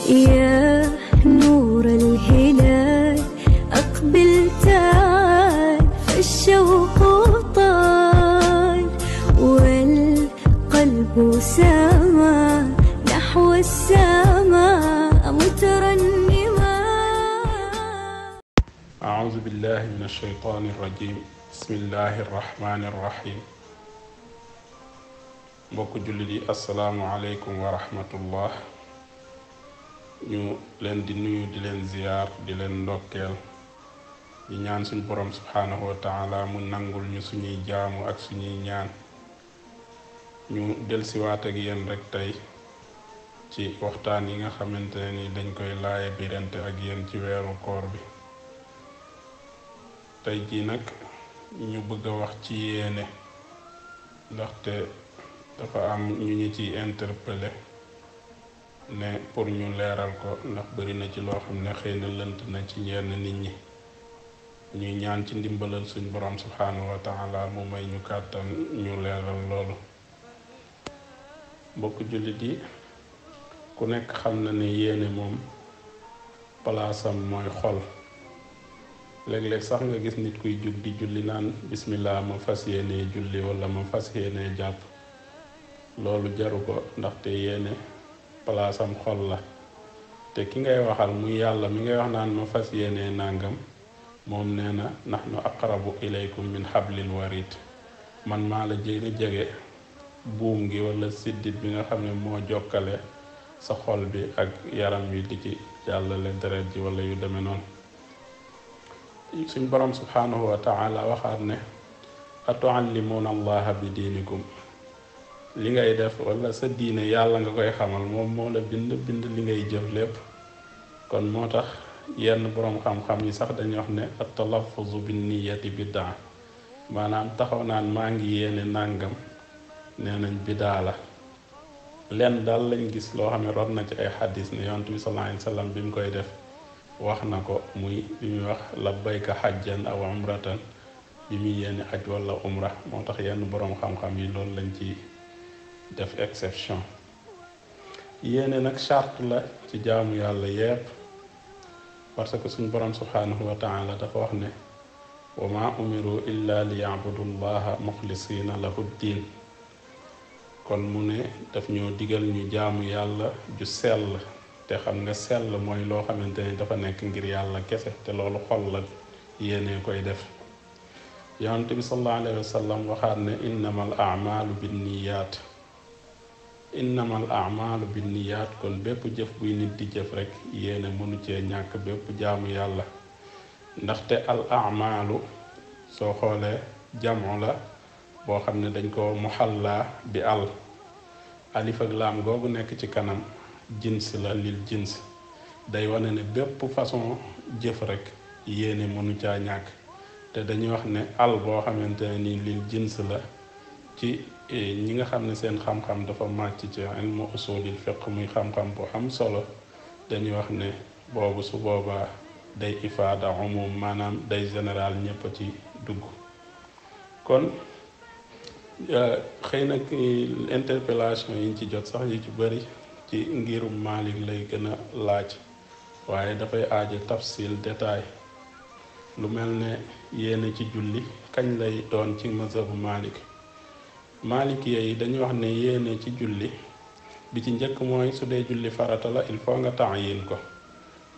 يا نور الهلال أقبل تعال، فالشوق طال والقلب سما نحو السماء مترنما. أعوذ بالله من الشيطان الرجيم. بسم الله الرحمن الرحيم. mbokk jullit yi asalaamualeykum wa rahmatullah. ñu leen di nuyu di leen ziyaar di leen ndokkeel di ñaan suñ borom subhaanahu wa taala mu nangul ñu suñuy jaamu ak suñuy ñaan. ñu delsiwaat ak yéen rek tey ci waxtaan yi nga xamante ne ni dañ koy laaye birante ak yéen ci weeru koor bi. tey jii nag ñu bëgg a wax ci yéene, ndaxte dafa am ñu ñu ci interpellé ne pour ñu leeral ko, ndax bari na ci loo xam ne xëy na lënt na ci ñenn nit ñi. ñuy ñaan ci ndimbalal suñ borom subhanahu wa taala mu may ñu kàttan ñu leeral loolu. mbokk jullit yi, ku nekk xam na ne yéene moom palaasam mooy xol. léeg-léeg sax nga gis nit kuy jug di julli naan bismillah ma fas yéene julli wala ma fas yéene jàpp. loolu jaru ko, ndaxte yéene palaasam xol la. te ki ngay waxal muy yàlla mi ngay wax naan ma fas yéene nàngam, moom nee na nahnu aqrabu ilaykum min hablil warid. man maa la jege buum gi wala siddit bi nga xam ne moo jokkale sa xol bi ak yaram wi di ci jàllale deret ji wala yu demee noonu. suñ borom subhanahu wa taala waxaat ne atuallimuuna allaha bi diinikum. li ngay def wala sa diine yàlla nga koy xamal, moom moo la bind li ngay jëf lépp. kon moo tax yenn boroom xam-xam yi sax dañuy wax ne at-talaffuzu bin niyyati bid'a. maanaam taxaw naan maa ngi yéene nàngam, nee nañ bidaa la. lenn daal lañ gis loo xam ne rot na ci ay xadis ne yonent bi sallallahu alayhi wa sallam bi mu koy def wax na ko, muy bi muy wax labbayka xajjan aw umratan, bi muy yéene aj wala umra. moo tax yenn boroom xam-xam yi loolu lañ ci def exception. yéene nag charte la ci jaamu yàlla yépp, parce que suñ borom subhanahu wa taala dafa wax ne wa ma umiru illa li ya'budu llaha muxlisina lahu ddin. kon mu ne daf ñoo digal ñu jaamu yàlla ju sell, te xam nga sell mooy loo xamante ne dafa nekk ngir yàlla kese, te loolu xol la yéene koy def. yonent bi sallallahu alayhi wa sallam waxaat ne innamal a'malu binniyaat. kon bépp jëf buy nit di jëf rek yéene mënu cee ñàkk bépp jaamu yàlla. ndaxte al a'malu soo xoolee jamu la boo xam ne dañ ko muhalla bi alif ak laam googu nekk ci kanam jins la, lil jins. day wane ne bépp façon jëf rek yéene mënu caa ñàkk. te dañuy wax ne boo xamante ne ni lil jins la, ci ñi nga xam ne seen xam-xam dafa màcc ci ilmu usulil fiqh, muy xam-xam bu am solo, dañuy wax ne boobu su boobaa day ifaada umum, maanaam day général ñépp a ci dugg. kon xëy na interpellation yi ñu ci jot sax yi ci bari ci ngirum Malik lay gën a laaj, waaye dafay aaja tafsil détail. lu mel ne yéene ci julli kañ lay doon ci mazhabu Malik yi dañuy wax ne yéene ci julli bi ci njëkk mooy su dee julli farata la, il faut nga ta'yin ko.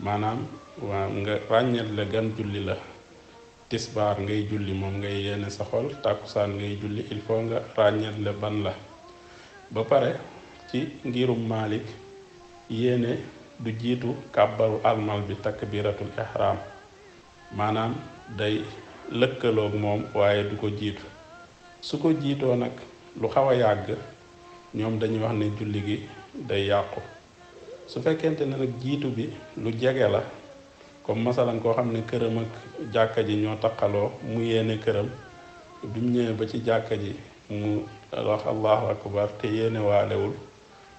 maanaam waa nga ràññet la gan julli la. tisbaar ngay julli moom ngay yéene sa xol, tàkkusaan ngay julli, il faut nga ràññet la ban la. ba pare ci ngirum Malik yéene du jiitu kàbbaru almal bi takbiratul ihram, maanaam day lëkkaloog moom waaye du ko jiitu. su ko jiitoo nag lu xaw a yàgg, ñoom dañuy wax ne julli gi day yàqu. su fekkente ne nag jiitu bi lu jege la, comme masalan koo xam ne këram ak jàkka ji ñoo taqaloo, mu yéene këram, bi mu ñëwee ba ci jàkka ji mu wax allahu akbar te yéene waalewul,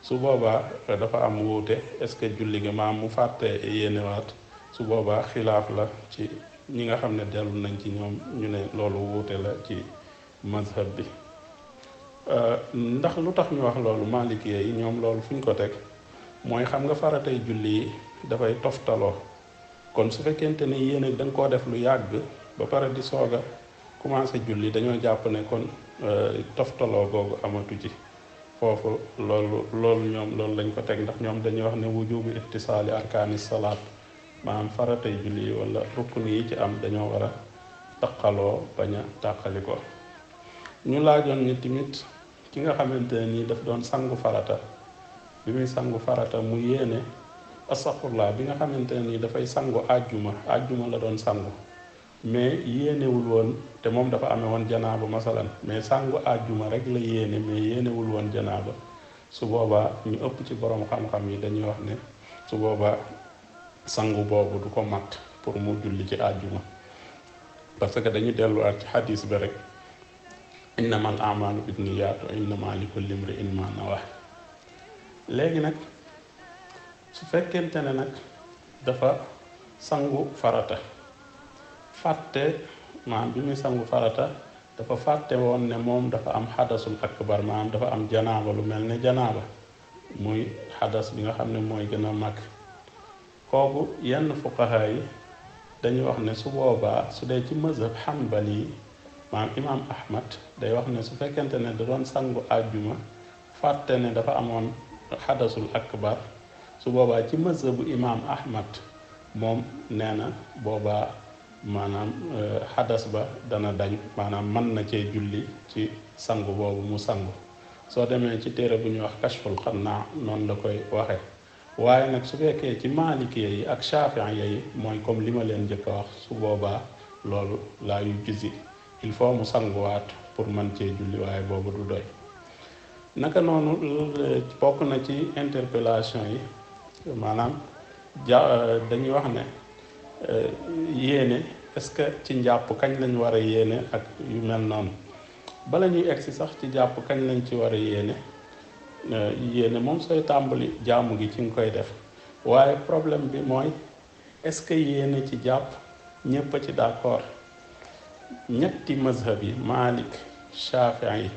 su boobaa dafa am wuute, est-ce que julli gi maam mu fàtte yéene waat. su boobaa xilaaf la ci ñi nga xam ne dellu nañ ci ñoom, ñu ne loolu wuute la ci mazhab bi. ndax lu tax ñu wax loolu Maliki yi ñoom loolu fuñ ko teg mooy xam nga faratay julli yi dafay toftaloo kon su fekkente ne yéene da nga koo def lu yàgg ba pare di soog a commencé julli dañoo jàpp ne kon toftaloo googu amatu ci foofu loolu ñoom loolu lañ ko teg ndax ñoom dañuy wax ne wujubu ittisaali arkaani salaat maanaam faratay julli yi wala rukn yi ci am dañoo war a taqaloo bañ a tàqali ko. ñu laajoon ni tamit ki nga xamante ne nii daf doon sangu farata bi muy sangu farata mu yéene astaghfirullah bi nga xamante ne nii dafay sangu àjjuma la doon sangu mais yéenewul woon te moom dafa amee woon janaaba masalan mais sangu àjjuma rek la yéene mais yéenewul woon janaaba su boobaa ñu ëpp ci borom xam-xam yi dañuy wax ne su boobaa sangu boobu du ko mat pour mu julli ci àjjuma parce que dañu delluwaat ci xadis bi rek innamal a'maalu binniyaat wa innamaa likulli imri'in maa nawaa. léegi nag su fekkente ne nag dafa sangu farata fàtte maanaam bi muy sangu farata dafa fàtte woon ne moom dafa am xadasul akbar maanaam dafa am janaaba lu mel ne janaaba muy xadas bi nga xam ne mooy gën a mag kooku yenn fuqaha yi dañuy wax ne su boobaa su dee ci mazhab hanbali yi maanaam imam ahmad day wax ne su fekkente ne da doon sangu àjjuma fàtte ne dafa amoon xadasul akbar su boobaa ci mazhabu imam ahmad moom nee na boobaa maanaam xadas ba dana dañ maanaam mën na cee julli ci sangu boobu mu sangu soo demee ci téere bu ñuy wax kashful xannaa noonu la koy waxee waaye nag su fekkee ci maalikiya yi ak shafi'iyya yi mooy comme li ma leen njëkk a wax su boobaa loolu laa yu gizi il faut mu sanguwaat pour mën cee julli waaye boobu du doy. naka noonu bokk na ci interpellation yi maanaam dañuy wax ne yéene est-ce que ci njàpp kañ lañ war a yéene ak yu mel noonu bala ñuy egsi sax ci jàpp kañ lañ ci war a yéene moom sooy tàmbali jaamu gi ci nga koy def waaye problème bi mooy est-ce que yéene ci jàpp ñépp a ci d'accord. ñetti mazhab yi Malik Shafi'i yi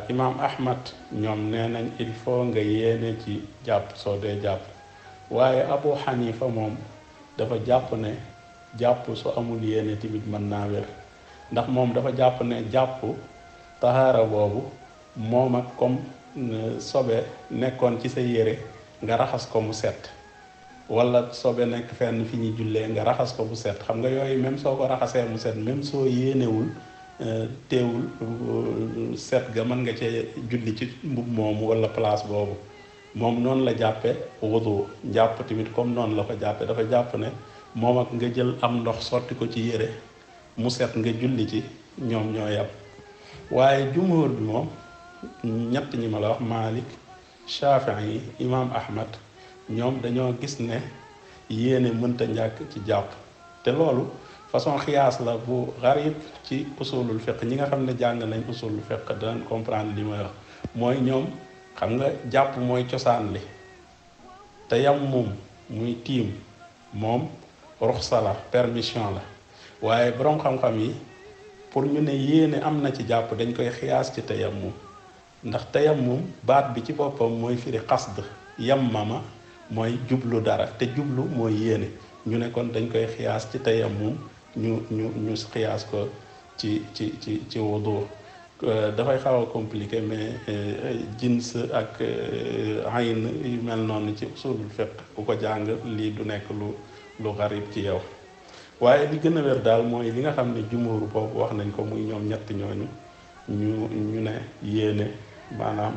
imam Ahmad ñoom nee nañ il faut nga yéene ci jàpp soo dee jàpp waaye Abu Hanifa moom dafa jàpp ne jàpp su amul yéene tamit mën naa wér ndax moom dafa jàpp ne jàpp tahaara boobu moom ak comme sobe nekkoon ci sa yére nga raxas ko mu set wala sobe nekk fenn fi ñuy jullee nga raxas ko bu set xam nga yooyu même soo ko raxasee mu set même soo yéenewul teewul set ga mën nga cee julli ci mbub moomu wala place boobu moom noonu la jàppe wudu jàpp tamit comme noonu la ko jàppe dafa jàpp ne moom ak nga jël am ndox sotti ko ci yére mu set nga julli ci ñoom ñoo yam waaye jumhur bi moom ñett ñi ma la wax Malik Shafi'i yi imam Ahmad ñoom dañoo gis ne yéene mënta ñàkk ci jàpp te loolu façon xiyaas la bu garib ci usulul fiqh ñi nga xam ne jàng nañ usulul fiqh danañ comprendre li may wax mooy ñoom xam nga jàpp mooy cosaan li tayammum muy tiim moom ruxsa la permission la waaye boroom xam-xam yi pour ñu ne yéene am na ci jàpp dañ koy xiyaas ci tayammum ndax tayammum baat bi ci boppam mooy firi xasd yammama mooy jublu dara te jublu mooy yéene ñu ne kon dañ koy xiyaas ci tayammum ñu xiyaas ko ci wudu dafay xaw a compliqué mais jins ak ayn yu mel noonu ci usulul fiqh ku ko jàng lii du nekk lu garib ci yow waaye li gën a wér daal mooy li nga xam ne jumhur boobu wax nañ ko muy ñoom ñett ñooñu ñu ne yéene maanaam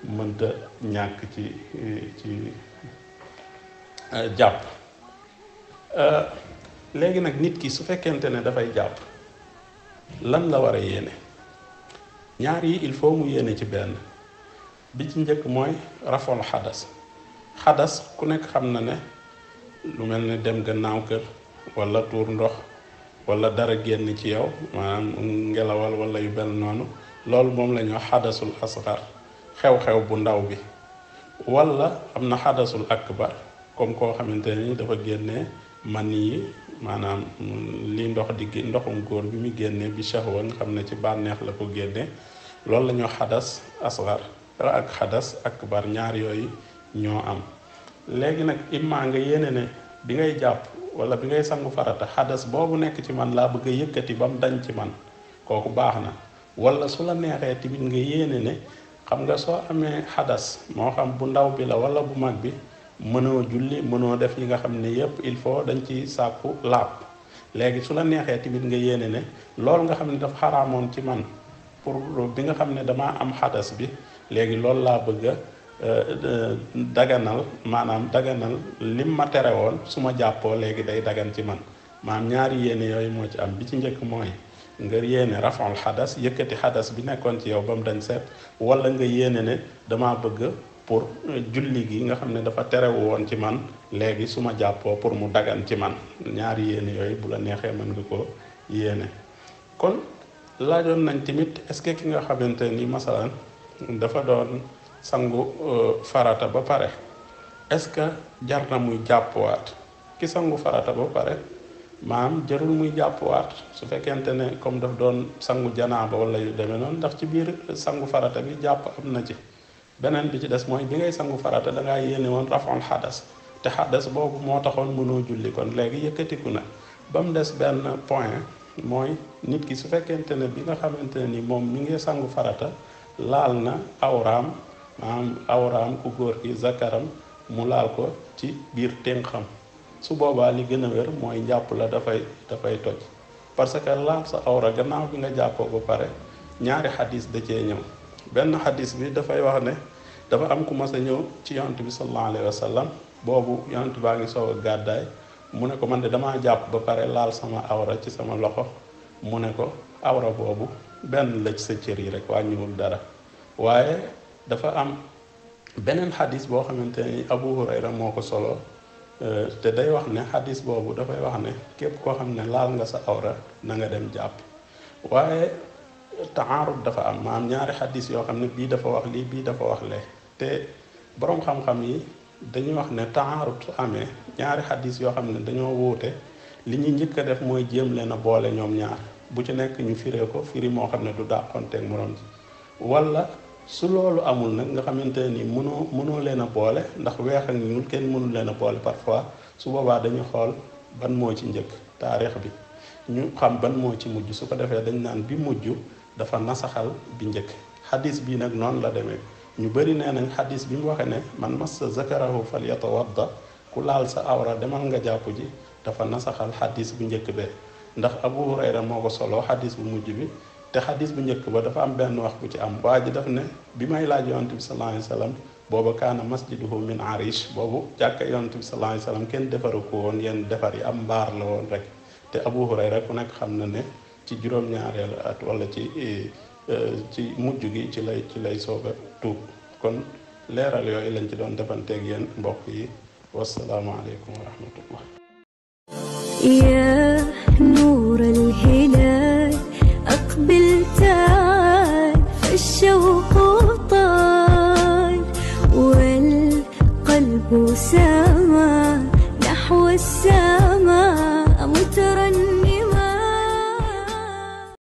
mënta ñàkk ci jàpp léegi nag nit ki su fekkente ne dafay jàpp lan la war a yéene ñaar yi il faut mu yéene ci benn bi ci njëkk mooy rafol xadas ku nekk xam na ne lu mel ne dem gannaaw kër wala tuur ndox wala dara génn ci yow maanaam ngelawal wala yu mel noonu loolu moom la ñuy wax xadasul asgar xew-xew bu ndaw bi wala am na xadasul akbar comme koo xamante ni dafa génnee man yi maanaam li ndoxum góor bi mu génnee bi shahwa nga xam ne ci bànneex la ko génnee loolu la ñuy wax xadas asgar ak xadas akbar ñaar yooyu ñoo am. léegi nag imma nga yéene ne bi ngay jàpp wala bi ngay sangu farata xadas boobu nekk ci man laa bëgg a yëkkati ba mu dañ ci man, kooku baax na. wala su la neexee tamit nga yéene ne xam nga soo amee xadas moo xam bu ndaw bi la wala bu mag bi, mënoo julli mënoo def yi nga xam ne yépp il faut dañ ci sàkku laab. léegi su la neexee tamit nga yéene ne loolu nga xam ne dafa xaraamoon ci man pour bi nga xam ne damaa am xadas bi, léegi loolu laa bëgg a daganal, maanaam daganal lim ma tere woon su ma jàppoo léegi day dagan ci man. maanaam ñaari yéene yooyu moo ci am. bi ci njëkk mooy nga yéene rafal xadas, yëkkati xadas bi nekkoon ci yow ba mu dañ set, wala nga yéene ne damaa bëgg pour julli gi nga xam ne dafa terewu woon ci man léegi su ma jàppoo pour mu dagan ci man. ñaari yéene yooyu bu la neexee mën nga ko yéene. kon laajoon nañ tamit est-ce que ki nga xamante ni masalan dafa doon sangu farata ba pare, est-ce que jar na muy jàppuwaat? ki sangu farata ba pare maam jarul muy jàppuwaat su fekkente ne comme daf doon sangu janaaba wala yu demee noonu, ndax ci biir sangu farata bi jàpp am na ci. beneen bi ci des mooy bi ngay sangu farata da ngaa yéene woon rafal xadas, te xadas boobu moo taxoon mënoo julli, kon léegi yëkkatiku na. ba mu des benn point mooy nit ki su fekkente ne bi nga xamante ne ni moom mi ngi sangu farata laal na awraam, maanaam awraam ku góor ki zakaram mu laal ko ci biir ténxam, su boobaa li gën a wér mooy njàpp la dafay toj. parce que laal sa awra gannaaw bi nga jàppoo ba pare ñaari xadis da cee ñëw. benn xadis bi dafay wax ne dafa am ku mas a ñëw ci yonent bi sallallahu alayhi wa sallam, boobu yonent baa ngi soog a gàddaay, mu ne ko man de damaa jàpp ba pare laal sama awra ci sama loxo. mu ne ko awra boobu benn la ci sa cër yi rek wàññiwul dara. waaye dafa am beneen xadis boo xamante ni Abu Hurayra moo ko solo, te day wax ne xadis boobu dafay wax ne képp koo xam ne laal nga sa awra na nga dem jàpp. waaye taarud dafa am, maanaam ñaari xadis yoo xam ne bii dafa wax lii bii dafa wax lee, te boroom xam-xam yi dañuy wax ne taarud su amee ñaari xadis yoo xam ne dañoo wuute, li ñuy njëkk a def mooy jéem leen a boole ñoom ñaar, bu ci nekk ñu firee ko firi moo xam ne du dàqonteeg moroom ji. wala su loolu amul nag nga xamante ni mënoo leen a boole, ndax weex ak ñuul kenn mënul leen a boole parfois, su boobaa dañu xool ban moo ci njëkk taarix bi, ñu xam ban moo ci mujj, su ko defee dañ naan bi mujj dafa nasaxal bi njëkk. xadis bii nag noonu la demee. ñu bëri nee nañ xadis bi mu waxee ne man massa zakarahu fal yatawadda, ku laal sa awra demal nga jàpp ji, dafa nasaxal xadis bu njëkk be. ndax Abu Hurayra moo ko soloo xadis bu mujj bi, te xadis bu njëkk ba dafa am benn wax bu ci am. waa ji daf ne bi may laaj yonent bi sallallahu alayhi wa sallam booba kaana masjiduhu min arish, boobu jàkka yonent bi sallallahu alayhi wa sallam kenn defaru ko woon yenn defar yi, am mbaar la woon rek. te Abu Hurayra ku nekk xam na ne ci juróom-ñaareelu at wala ci mujj gi ci lay soog a tuub. kon leeral yooyu lañ ci doon defanteeg yéen mbokk yi. wassalaamu aleykum wa rahmatullah. يا نور الهلال أقبل تعال، فالشوق طال والقلب سما نحو السماء مترجلا.